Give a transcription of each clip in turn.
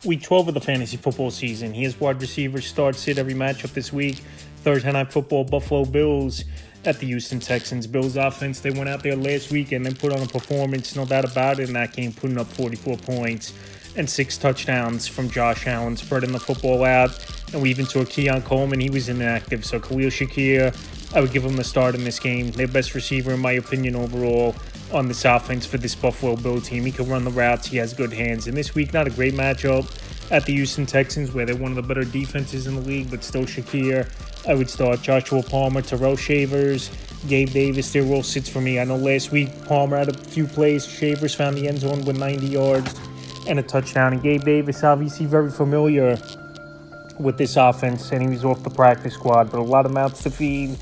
Week 12 of the fantasy football season. Here's wide receivers start sit every matchup this week. Thursday Night Football, Buffalo Bills at the Houston Texans. Bills offense, they went out there last week and then put on a performance, no doubt about it, in that game, putting up 44 points and 6 touchdowns from Josh Allen, spreading the football out. And we even saw Keon Coleman, he was inactive. So Khalil Shakir, I would give him the start in this game. Their best receiver, in my opinion, overall on this offense for this Buffalo Bill team. He can run the routes. He has good hands. And this week, not a great matchup at the Houston Texans, where they're one of the better defenses in the league, but still Shakir. I would start Joshua Palmer, Terrell Shavers, Gabe Davis. They're all sits for me. I know last week Palmer had a few plays. Shavers found the end zone with 90 yards and a touchdown. And Gabe Davis, obviously very familiar with this offense, and he was off the practice squad, but a lot of mouths to feed.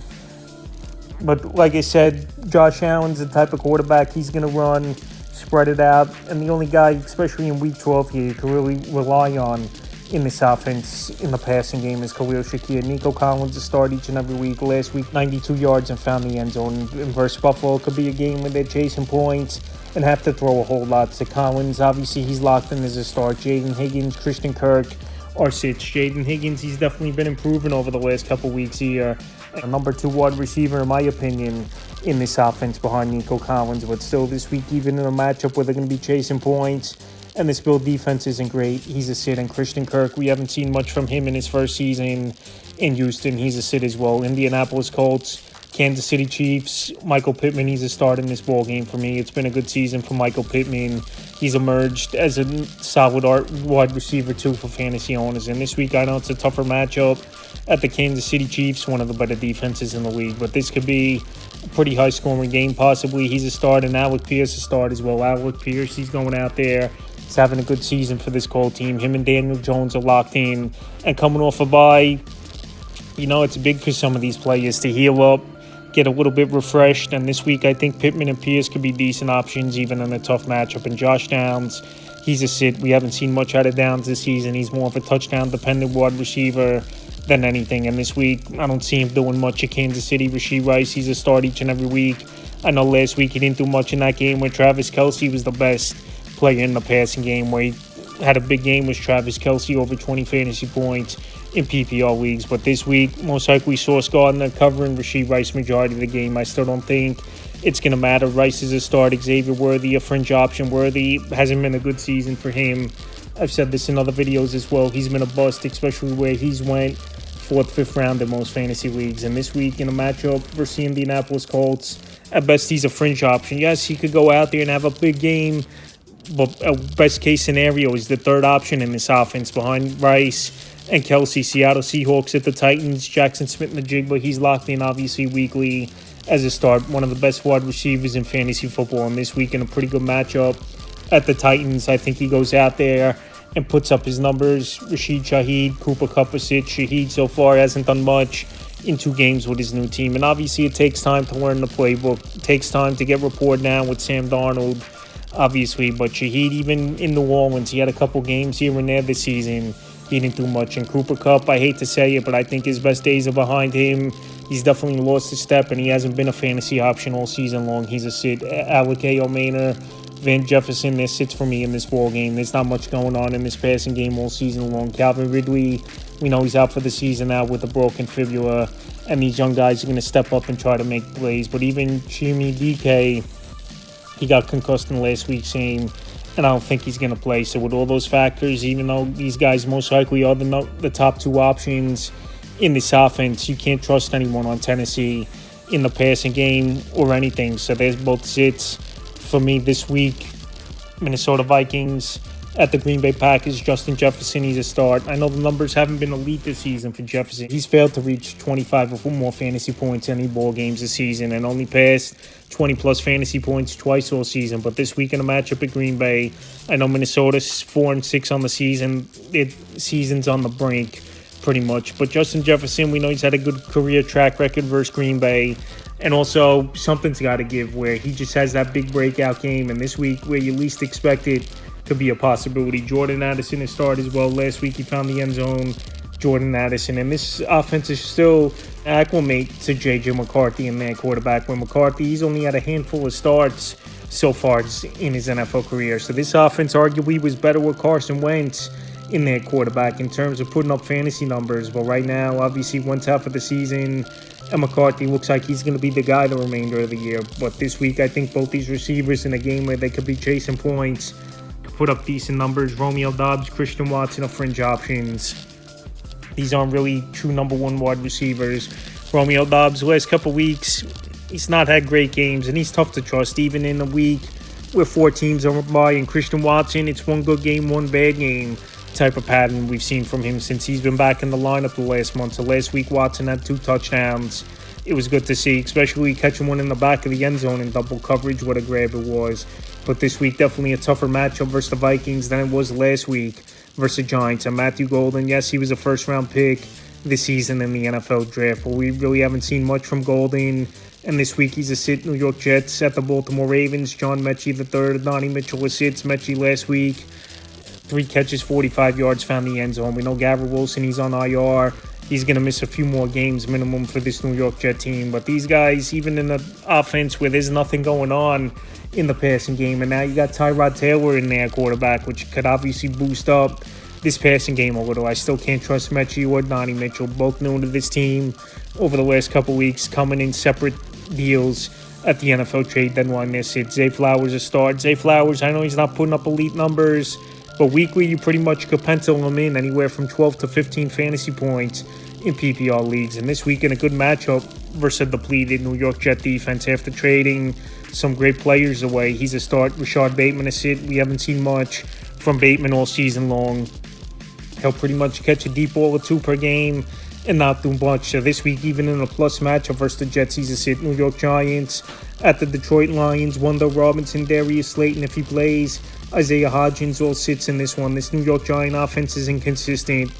But like I said, Josh Allen's the type of quarterback, he's going to run, spread it out. And the only guy, especially in Week 12 here, you can really rely on in this offense in the passing game is Khalil Shakir. Nico Collins to start each and every week. Last week, 92 yards and found the end zone. And versus Buffalo, it could be a game where they're chasing points and have to throw a whole lot to Collins. Obviously, he's locked in as a start. Jaden Higgins, Christian Kirk are sits. Jaden Higgins, he's definitely been improving over the last couple weeks here. A number 2 wide receiver, in my opinion, in this offense behind Nico Collins. But still, this week, even in a matchup where they're going to be chasing points and this Bill defense isn't great, he's a sit. And Christian Kirk, we haven't seen much from him in his first season in Houston. He's a sit as well. Indianapolis Colts, Kansas City Chiefs, Michael Pittman, he's a start in this ball game for me. It's been a good season for Michael Pittman. He's emerged as a solid wide receiver, too, for fantasy owners. And this week, I know it's a tougher matchup at the Kansas City Chiefs, one of the better defenses in the league. But this could be a pretty high-scoring game, possibly. He's a start, and Alec Pierce a start as well. Alec Pierce, he's going out there. He's having a good season for this Colt team. Him and Daniel Jones are locked in. And coming off a bye, you know, it's big for some of these players to heal up, get a little bit refreshed. And this week, I think Pittman and Pierce could be decent options, even in a tough matchup. And Josh Downs, he's a sit. We haven't seen much out of Downs this season. He's more of a touchdown-dependent wide receiver than anything. And this week, I don't see him doing much at Kansas City. Rashee Rice, he's a start each and every week. I know last week he didn't do much in that game where Travis Kelce was the best player in the passing game, where he had a big game with Travis Kelce, over 20 fantasy points in PPR leagues. But this week, most likely Sauce Gardner covering Rashee Rice majority of the game. I still don't think it's going to matter. Rice is a start. Xavier Worthy, a fringe option. Worthy hasn't been a good season for him. I've said this in other videos as well. He's been a bust, especially where he's went 4th, 5th round in most fantasy leagues. And this week in a matchup versus the Indianapolis Colts, at best he's a fringe option. Yes, he could go out there and have a big game, but a best case scenario is the third option in this offense behind Rice and Kelce. Seattle Seahawks at the Titans. Jackson Smith in the jig, but he's locked in obviously weekly as a start. One of the best wide receivers in fantasy football. And this week in a pretty good matchup at the Titans, I think he goes out there and puts up his numbers. Rashid Shaheed, Cooper Kupp a sit. Shaheed so far hasn't done much in 2 games with his new team. And obviously it takes time to learn the playbook. It takes time to get rapport down with Sam Darnold, obviously. But Shaheed, even in New Orleans, he had a couple games here and there this season. He didn't do much. And Cooper Kupp, I hate to say it, but I think his best days are behind him. He's definitely lost his step, and he hasn't been a fantasy option all season long. He's a sit. Alec Maynor, Van Jefferson, there sits for me in this ball game. There's not much going on in this passing game all season long. Calvin Ridley, we know he's out for the season now with a broken fibula, and these young guys are going to step up and try to make plays. But even Jimmy DK, he got concussed in last week's game, and I don't think he's going to play. So with all those factors, even though these guys most likely are the top 2 options in this offense, you can't trust anyone on Tennessee in the passing game or anything. So there's both sits for me this week. Minnesota Vikings at the Green Bay Packers. Justin Jefferson, he's a start. I know the numbers haven't been elite this season for Jefferson. He's failed to reach 25 or more fantasy points in any ball games this season and only passed 20-plus fantasy points twice all season. But this week in a matchup at Green Bay, I know Minnesota's 4-6 on the season. Season's on the brink, pretty much. But Justin Jefferson, we know he's had a good career track record versus Green Bay. And also, something's got to give where he just has that big breakout game. And this week, where you least expect it, could be a possibility. Jordan Addison is started as well. Last week, he found the end zone. Jordan Addison. And this offense is still acclimate to J.J. McCarthy and their quarterback. When McCarthy, he's only had a handful of starts so far in his NFL career. So this offense arguably was better with Carson Wentz in their quarterback in terms of putting up fantasy numbers. But right now, obviously, 1/2 of the season, and McCarthy looks like he's going to be the guy the remainder of the year. But this week, I think both these receivers in a game where they could be chasing points could put up decent numbers. Romeo Doubs, Christian Watson are fringe options. These aren't really true number one wide receivers. Romeo Doubs, last couple weeks, he's not had great games, and he's tough to trust, even in a week where 4 teams are by. And Christian Watson, it's one good game, one bad game type of pattern we've seen from him since he's been back in the lineup the last month. So last week, Watson had 2 touchdowns. It was good to see, especially catching one in the back of the end zone in double coverage. What a grab it was. But this week, definitely a tougher matchup versus the Vikings than it was last week versus the Giants. And Matthew Golden, yes, he was a first-round pick this season in the NFL draft, but we really haven't seen much from Golden. And this week, he's a sit New York Jets at the Baltimore Ravens. John Mechie III, Donnie Mitchell was sits. Mechie last week, 3 catches, 45 yards, found the end zone. We know Garrett Wilson, he's on IR. He's going to miss a few more games minimum for this New York Jet team. But these guys, even in the offense where there's nothing going on in the passing game, and now you got Tyrod Taylor in there, quarterback, which could obviously boost up this passing game a little. I still can't trust Mechie or Donnie Mitchell, both new to this team over the last couple weeks, coming in separate deals at the NFL trade deadline. This it. Zay Flowers a start. Zay Flowers, I know he's not putting up elite numbers, but weekly you pretty much could pencil him in anywhere from 12 to 15 fantasy points in PPR leagues. And this week in a good matchup versus a depleted New York Jet defense after trading some great players away. He's a start. Rashad Bateman a sit. We haven't seen much from Bateman all season long. He'll pretty much catch a deep ball or 2 per game and not do much. So this week, even in a plus matchup versus the Jets, he's a sit. New York Giants at the Detroit Lions. Wendell Robinson, Darius Slayton if he plays. Isaiah Hodgins all sits in this one. This New York Giant offense is inconsistent.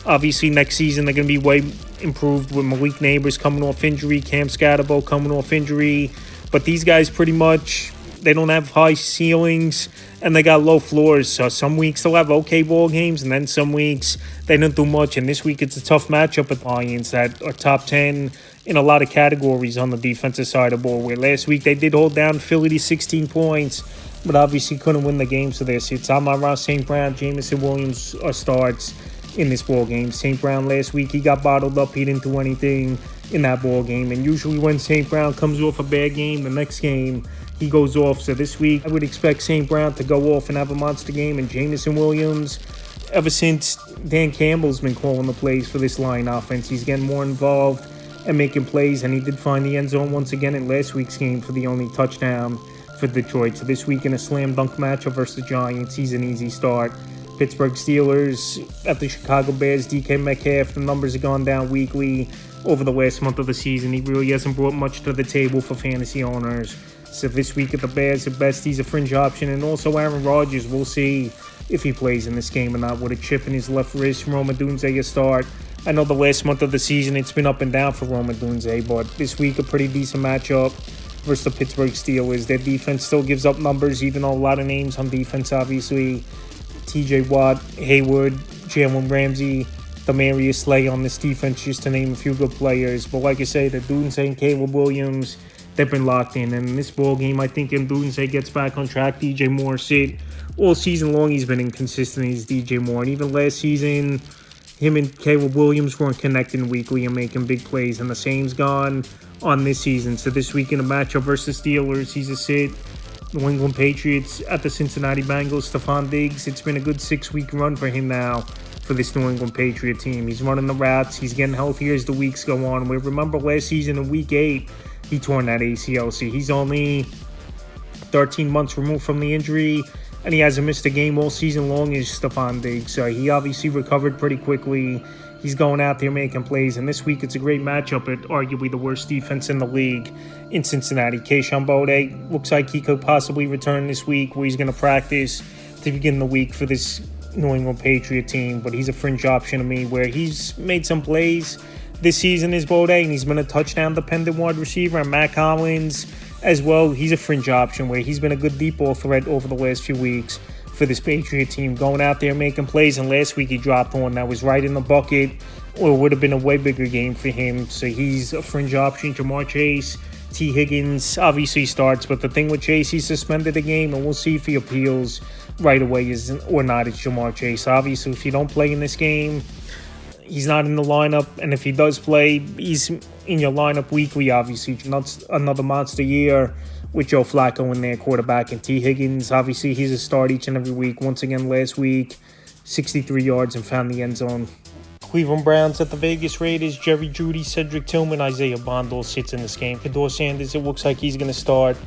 Obviously, next season they're going to be way improved with Malik Neighbors coming off injury, Cam Scatterbo coming off injury. But these guys pretty much, they don't have high ceilings and they got low floors. So some weeks they'll have okay ball games, and then some weeks they don't do much. And this week it's a tough matchup with Lions that are top 10 in a lot of categories on the defensive side of the ball. Where last week they did hold down Philly to 16 points, but obviously couldn't win the game. So there's it's Amon-Ra St. Brown, Jameson Williams are starts in this ball game. St. Brown last week, he got bottled up. He didn't do anything in that ball game. And usually when St. Brown comes off a bad game, the next game he goes off. So this week, I would expect St. Brown to go off and have a monster game. And Jameson Williams, ever since Dan Campbell's been calling the plays for this line offense, he's getting more involved and making plays. And he did find the end zone once again in last week's game for the only touchdown for Detroit. So this week in a slam dunk matchup versus the Giants, he's an easy start. Pittsburgh Steelers at the Chicago Bears. DK Metcalf, the numbers have gone down weekly over the last month of the season. He really hasn't brought much to the table for fantasy owners. So this week at the Bears, at best, he's a fringe option. And also Aaron Rodgers, we'll see if he plays in this game or not with a chip in his left wrist. Rome Odunze a start. I know the last month of the season, it's been up and down for Rome Odunze, but this week a pretty decent matchup versus the Pittsburgh Steelers. Their defense still gives up numbers, even though a lot of names on defense, obviously. T.J. Watt, Hayward, Jalen Ramsey, Demarius Slay on this defense, just to name a few good players. But like I say, the Odunze and Caleb Williams, they've been locked in. And in this ball game, I think Odunze gets back on track. DJ Moore sit. All season long, he's been inconsistent. He's DJ Moore. And even last season, him and Caleb Williams weren't connecting weekly and making big plays. And the same's gone on this season. So this week in a matchup versus Steelers, he's a sit. New England Patriots at the Cincinnati Bengals. Stephon Diggs, it's been a good 6-week run for him now for this New England Patriot team. He's running the routes. He's getting healthier as the weeks go on. We remember last season in Week 8, he torn that ACL. So he's only 13 months removed from the injury, and he hasn't missed a game all season long as Stephon Diggs. So he obviously recovered pretty quickly. He's going out there making plays, and this week it's a great matchup at arguably the worst defense in the league in Cincinnati. Kayshon Boutte looks like he could possibly return this week, where he's going to practice to begin the week for this New England Patriot team, but he's a fringe option to me, where he's made some plays this season as Boutte, and he's been a touchdown-dependent wide receiver. And Matt Collins as well, he's a fringe option, where he's been a good deep ball threat over the last few weeks for this Patriot team, going out there making plays. And last week he dropped one that was right in the bucket, or it would have been a way bigger game for him. So he's a fringe option. Jamar Chase, T. Higgins obviously starts, but the thing with Chase, he's suspended the game, and we'll see if he appeals right away or not. It's Jamar Chase. Obviously, if you don't play in this game, he's not in the lineup, and if he does play, he's in your lineup weekly, obviously. Not another monster year with Joe Flacco in there, quarterback, and T. Higgins. Obviously, he's a start each and every week. Once again, last week, 63 yards and found the end zone. Cleveland Browns at the Vegas Raiders. Jerry Jeudy, Cedric Tillman, Isaiah Bond all sits in this game. Shedeur Sanders, it looks like he's going to start.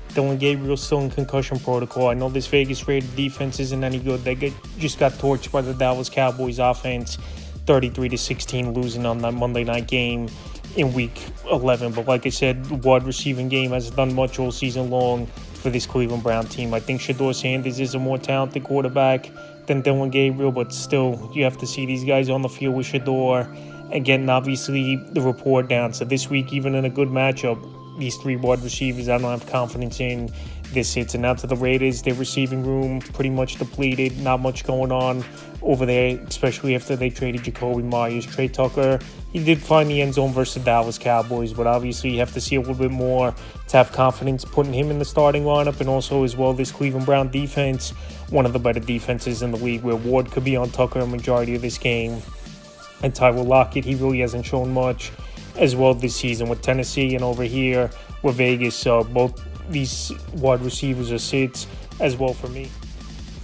Dylan Gabriel still in concussion protocol. I know this Vegas Raider defense isn't any good. They just got torched by the Dallas Cowboys offense, 33-16, losing on that Monday night game in Week 11. But like I said, the wide receiving game hasn't done much all season long for this Cleveland Brown team. I think Shedeur Sanders is a more talented quarterback than Dylan Gabriel, but still, you have to see these guys on the field with Shedeur and getting, obviously, the report down. So this week, even in a good matchup, these three wide receivers I don't have confidence in. This hits. And now to the Raiders, their receiving room pretty much depleted. Not much going on over there, especially after they traded Jacoby Myers. Trey Tucker, he did find the end zone versus the Dallas Cowboys, but obviously you have to see a little bit more to have confidence putting him in the starting lineup. And also as well, this Cleveland Brown defense, one of the better defenses in the league, where Ward could be on Tucker a majority of this game. And Tyler Lockett, he really hasn't shown much as well this season with Tennessee and over here with Vegas. So both these wide receivers are sits as well for me.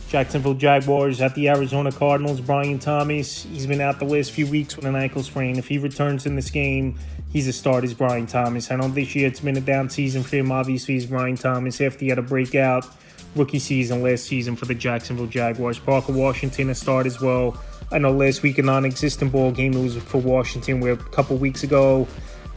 Jacksonville Jaguars at the Arizona Cardinals. Brian Thomas, he's been out the last few weeks with an ankle sprain. If he returns in this game, he's a start as Brian Thomas. I know this year it's been a down season for him. Obviously, he's Brian Thomas after he had a breakout rookie season last season for the Jacksonville Jaguars. Parker Washington, a start as well. I know last week a non-existent ball game it was for Washington, where a couple weeks ago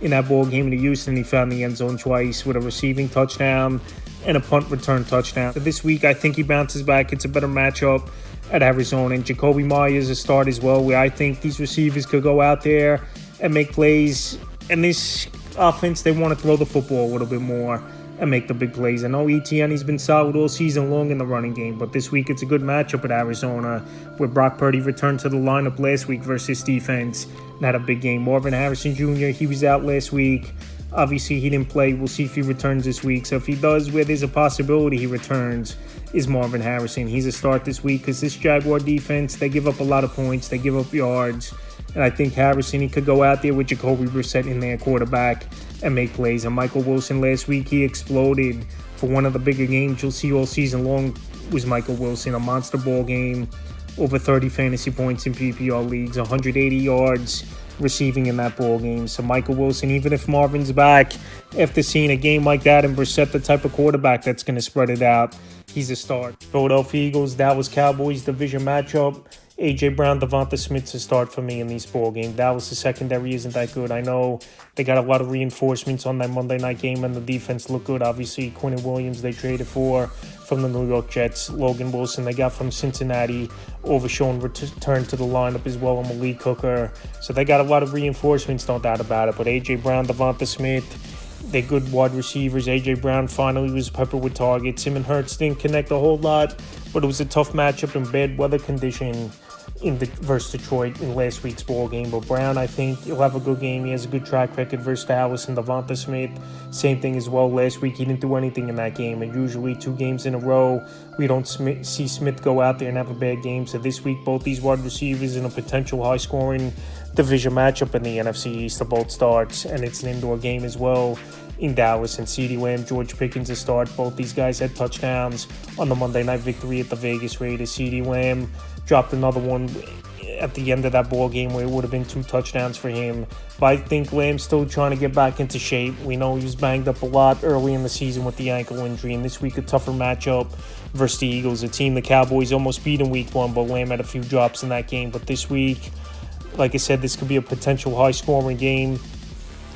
in that ball game in Houston, he found the end zone twice with a receiving touchdown and a punt return touchdown. So this week, I think he bounces back. It's a better matchup at Arizona. And Jacoby Myers a start as well, where I think these receivers could go out there and make plays. And this offense, they want to throw the football a little bit more and make the big plays. I know Etienne, he's been solid all season long in the running game, but this week it's a good matchup at Arizona, where Brock Purdy returned to the lineup last week versus defense and had a big game. Marvin Harrison Jr., he was out last week. Obviously, he didn't play. We'll see if he returns this week. So if he does, where there's a possibility he returns, is Marvin Harrison. He's a start this week because this Jaguar defense, they give up a lot of points. They give up yards. And I think Harrison, he could go out there with Jacoby Brissett in their quarterback and make plays. And Michael Wilson last week, he exploded for one of the bigger games you'll see all season long was Michael Wilson. A monster ball game, over 30 fantasy points in PPR leagues, 180 yards receiving in that ball game. So Michael Wilson, even if Marvin's back, after seeing a game like that and Brissett, the type of quarterback that's going to spread it out, he's a start. Philadelphia Eagles, Dallas Cowboys division matchup. A.J. Brown, Devonta Smith's a start for me in these ball games. Dallas' secondary isn't that good. I know they got a lot of reinforcements on that Monday night game, and the defense looked good. Obviously, Quinnen Williams they traded for from the New York Jets. Logan Wilson they got from Cincinnati. Overshown returned to the lineup as well, and Malik Hooker. So they got a lot of reinforcements, no doubt about it. But A.J. Brown, Devonta Smith, they're good wide receivers. A.J. Brown finally was peppered with targets. Him and Hurts didn't connect a whole lot, but it was a tough matchup in bad weather condition versus Detroit in last week's ball game. But Brown, I think he'll have a good game. He has a good track record versus Dallas. And Devonta Smith, same thing as well. Last week he didn't do anything in that game, and usually 2 games in a row we don't see Smith go out there and have a bad game. So this week both these wide receivers in a potential high-scoring division matchup in the NFC East are both starts, and it's an indoor game as well in Dallas. And CeeDee Lamb, George Pickens a start. Both these guys had touchdowns on the Monday night victory at the Vegas Raiders. CeeDee Lamb dropped another one at the end of that ball game where it would have been 2 touchdowns for him. But I think Lamb's still trying to get back into shape. We know he was banged up a lot early in the season with the ankle injury, and this week a tougher matchup versus the Eagles, a team the Cowboys almost beat in week 1, but Lamb had a few drops in that game. But this week, like I said, this could be a potential high-scoring game.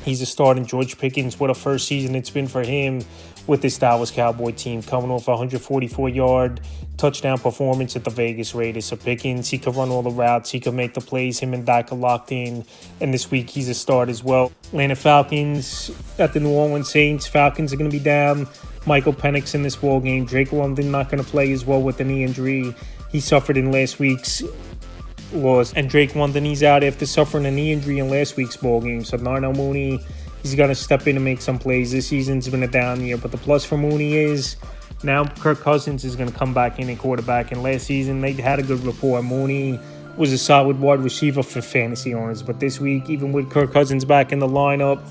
He's a start in George Pickens. What a first season it's been for him with this Dallas Cowboy team, coming off a 144-yard touchdown performance at the Vegas Raiders. So Pickens, he could run all the routes. He could make the plays. Him and Dak are locked in. And this week, he's a start as well. Atlanta Falcons at the New Orleans Saints. Falcons are going to be down Michael Penix in this ball game. Drake London not going to play as well with the knee injury he suffered in last week's loss. And Drake London, he's out after suffering a knee injury in last week's ball game. So Darnell Mooney, He's got to step in and make some plays. This season's been a down year, but the plus for Mooney is now Kirk Cousins is going to come back in at quarterback. And last season, they had a good rapport. Mooney was a solid wide receiver for fantasy owners. But this week, even with Kirk Cousins back in the lineup,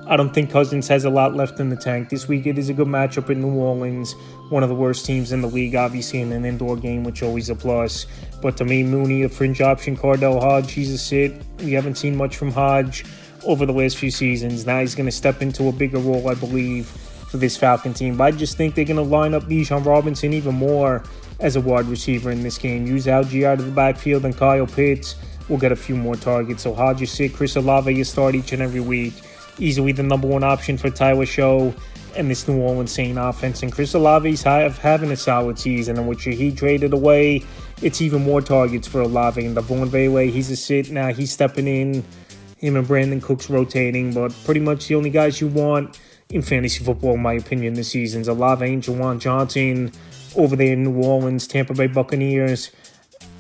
I don't think Cousins has a lot left in the tank. This week, it is a good matchup in New Orleans, one of the worst teams in the league, obviously in an indoor game, which always a plus. But to me, Mooney, a fringe option. Cardell Hodge, he's a sit. We haven't seen much from Hodge over the last few seasons. Now he's going to step into a bigger role, I believe, for this Falcon team. But I just think they're going to line up Bijan Robinson even more as a wide receiver in this game. Use Algie out of the backfield, and Kyle Pitts will get a few more targets. So Hodge is sit. Chris Olave you start each and every week. Easily the number one option for Tyler Show and this New Orleans Saints offense. And Chris Olave's having a solid season, and with Shaheed traded away, it's even more targets for Olave. And Devon Vele, he's a sit. Now he's stepping in. Him and Brandon Cooks rotating, but pretty much the only guys you want in fantasy football, in my opinion, this season is Olave and Juwan Johnson over there in New Orleans. Tampa Bay Buccaneers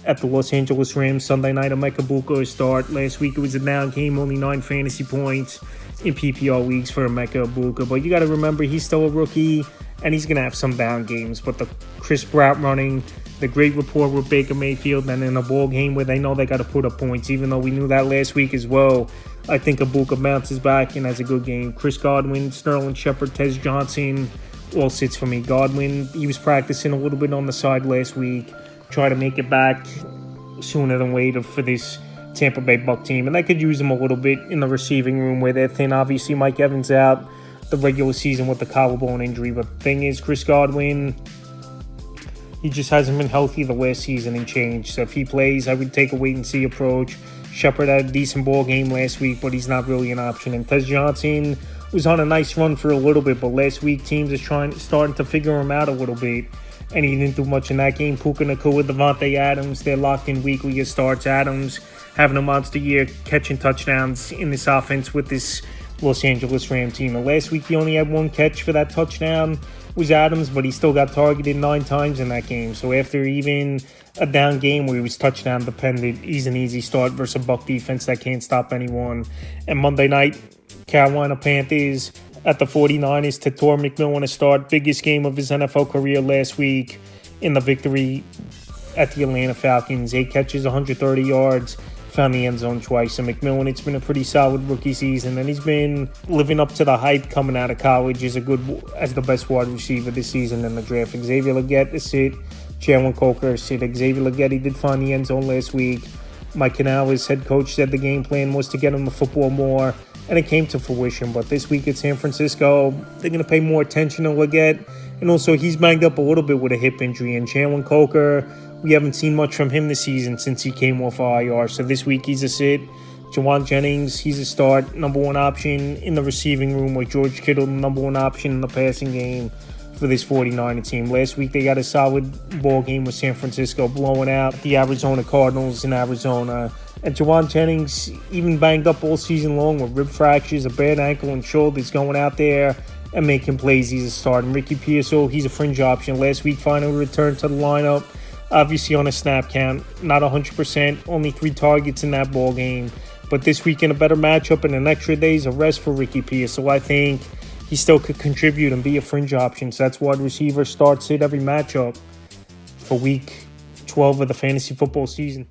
at the Los Angeles Rams Sunday night. Emeka Buka start. Last week it was a down game, only 9 fantasy points in PPR leagues for Emeka Buka. But you got to remember, he's still a rookie, and he's going to have some down games. But the crisp route running, the great rapport with Baker Mayfield, and in a ball game where they know they got to put up points, even though we knew that last week as well. I think Ibuka bounces back and has a good game. Chris Godwin, Sterling Shepard, Tez Johnson, all sits for me. Godwin, he was practicing a little bit on the side last week. Try to make it back sooner than later for this Tampa Bay Buck team. And they could use him a little bit in the receiving room where they're thin. Obviously, Mike Evans out the regular season with the collarbone injury. But the thing is, Chris Godwin, he just hasn't been healthy the last season and change. So if he plays, I would take a wait-and-see approach. Shepard had a decent ball game last week, but he's not really an option. And Tez Johnson was on a nice run for a little bit, but last week teams are starting to figure him out a little bit. And he didn't do much in that game. Puka Nacua, Devontae Adams, they're locked in weekly as starts. Adams having a monster year, catching touchdowns in this offense with this Los Angeles Rams team. And last week he only had 1 catch for that touchdown, was Adams, but he still got targeted 9 times in that game. So after even a down game where he was touchdown dependent, he's an easy start versus a Buck defense that can't stop anyone. And Monday night, Carolina Panthers at the 49ers to Tor McMillan to start. Biggest game of his NFL career last week in the victory at the Atlanta Falcons. 8 catches, 130 yards. Found the end zone twice. And McMillan, it's been a pretty solid rookie season, and he's been living up to the hype coming out of college as the best wide receiver this season in the draft. Xavier Legette is sit. Jalen Coker sit. Xavier Legette, he did find the end zone last week. Mike Canales, head coach, said the game plan was to get him the football more, and it came to fruition. But this week at San Francisco, they're going to pay more attention to Legette. And also, he's banged up a little bit with a hip injury. And Jalen Coker, we haven't seen much from him this season since he came off IR. So this week, he's a sit. Jawan Jennings, he's a start. Number 1 option in the receiving room with George Kittle, number 1 option in the passing game for this 49er team. Last week, they got a solid ball game with San Francisco, blowing out the Arizona Cardinals in Arizona. And Jawan Jennings, even banged up all season long with rib fractures, a bad ankle and shoulders, going out there and making plays. He's a start. And Ricky Pearsall, he's a fringe option. Last week, finally returned to the lineup, obviously on a snap count, not 100%, only 3 targets in that ball game. But this week in a better matchup and an extra day's of rest for Ricky Pearsall, I think he still could contribute and be a fringe option. So that's wide receiver starts it every matchup for week 12 of the fantasy football season.